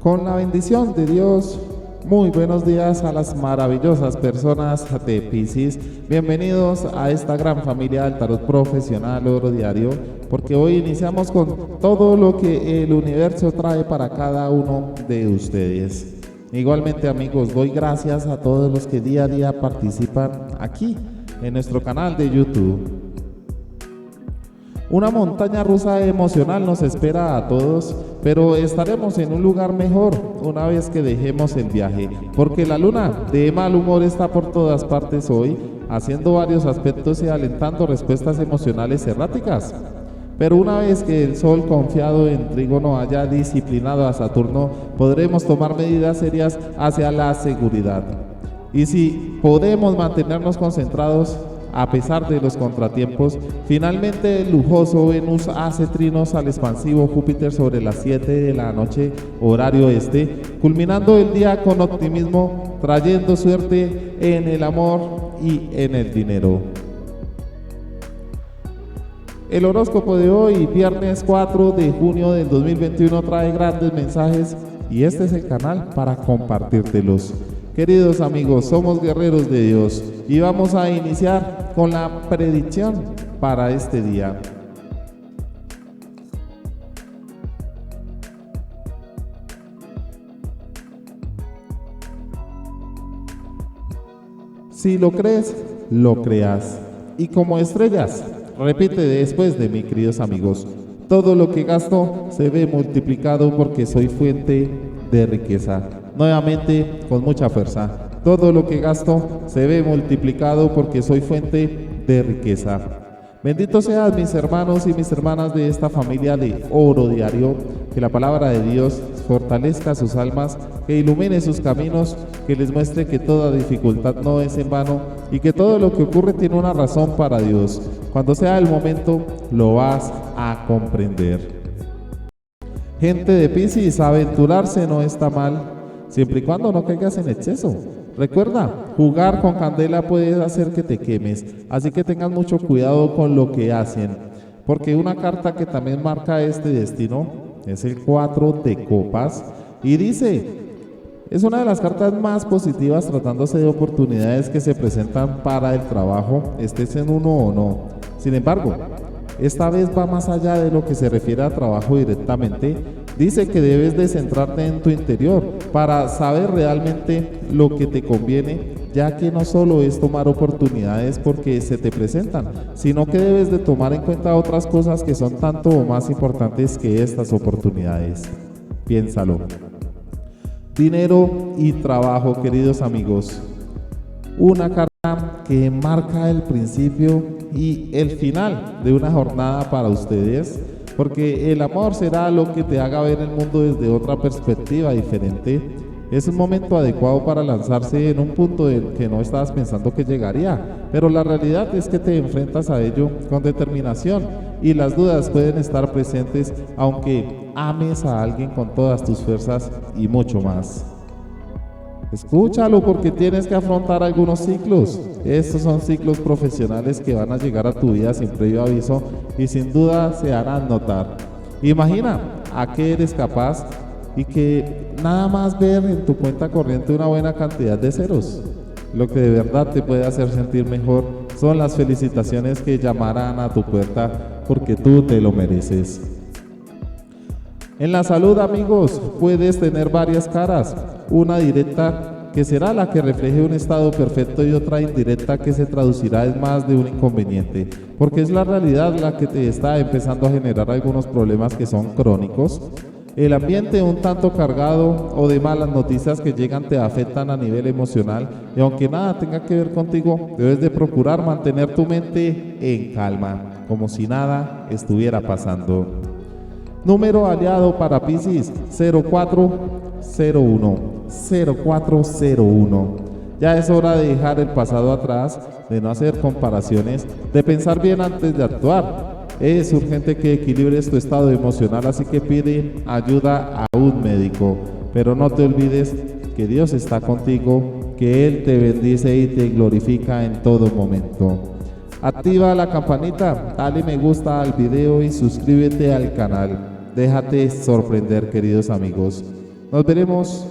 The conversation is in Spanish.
Con la bendición de Dios, muy buenos días a las maravillosas personas de Piscis. Bienvenidos a esta gran familia del tarot profesional Oro Diario, porque hoy iniciamos con todo lo que el universo trae para cada uno de ustedes. Igualmente, amigos, doy gracias a todos los que día a día participan aquí en nuestro canal de YouTube. Una montaña rusa emocional nos espera a todos, pero estaremos en un lugar mejor una vez que dejemos el viaje, porque la luna de mal humor está por todas partes hoy, haciendo varios aspectos y alentando respuestas emocionales erráticas. Pero una vez que el Sol confiado en Trígono haya disciplinado a Saturno, podremos tomar medidas serias hacia la seguridad. Y si podemos mantenernos concentrados a pesar de los contratiempos, finalmente el lujoso Venus hace trinos al expansivo Júpiter sobre las 7 de la noche, horario este, culminando el día con optimismo, trayendo suerte en el amor y en el dinero. El horóscopo de hoy, viernes 4 de junio del 2021, trae grandes mensajes y este es el canal para compartírtelos. Queridos amigos, somos guerreros de Dios y vamos a iniciar con la predicción para este día. Si lo crees, lo creas. Y como estrellas, repite después de mí, queridos amigos: todo lo que gasto se ve multiplicado porque soy fuente de riqueza. Nuevamente, con mucha fuerza: todo lo que gasto se ve multiplicado porque soy fuente de riqueza. Benditos sean mis hermanos y mis hermanas de esta familia de Oro Diario. Que la palabra de Dios fortalezca sus almas, que ilumine sus caminos, que les muestre que toda dificultad no es en vano y que todo lo que ocurre tiene una razón para Dios. Cuando sea el momento, lo vas a comprender. Gente de Piscis, aventurarse no está mal, siempre y cuando no caigas en exceso. Recuerda, jugar con candela puede hacer que te quemes, así que tengan mucho cuidado con lo que hacen, porque una carta que también marca este destino es el 4 de copas y dice: es una de las cartas más positivas tratándose de oportunidades que se presentan para el trabajo, estés en uno o no. Sin embargo, esta vez va más allá de lo que se refiere a trabajo directamente. Dice que debes de centrarte en tu interior para saber realmente lo que te conviene, ya que no solo es tomar oportunidades porque se te presentan, sino que debes de tomar en cuenta otras cosas que son tanto o más importantes que estas oportunidades. Piénsalo. Dinero y trabajo, queridos amigos. Una carta que marca el principio y el final de una jornada para ustedes, porque el amor será lo que te haga ver el mundo desde otra perspectiva diferente. Es un momento adecuado para lanzarse en un punto del que no estabas pensando que llegaría, pero la realidad es que te enfrentas a ello con determinación y las dudas pueden estar presentes aunque ames a alguien con todas tus fuerzas y mucho más. Escúchalo, porque tienes que afrontar algunos ciclos. Estos son ciclos profesionales que van a llegar a tu vida sin previo aviso y sin duda se harán notar. Imagina a qué eres capaz y que nada más ver en tu cuenta corriente una buena cantidad de ceros. Lo que de verdad te puede hacer sentir mejor son las felicitaciones que llamarán a tu puerta, porque tú te lo mereces. En la salud, amigos, puedes tener varias caras. Una directa, que será la que refleje un estado perfecto, y otra indirecta, que se traducirá en más de un inconveniente, porque es la realidad la que te está empezando a generar algunos problemas que son crónicos. El ambiente un tanto cargado o de malas noticias que llegan te afectan a nivel emocional, y aunque nada tenga que ver contigo, debes de procurar mantener tu mente en calma, como si nada estuviera pasando. Número aliado para Piscis: 0401. 0401. Ya es hora de dejar el pasado atrás, de no hacer comparaciones, de pensar bien antes de actuar. Es urgente que equilibres tu estado emocional, así que pide ayuda a un médico. Pero no te olvides que Dios está contigo, que Él te bendice y te glorifica en todo momento. Activa la campanita, dale me gusta al video y suscríbete al canal. Déjate sorprender, queridos amigos. Nos veremos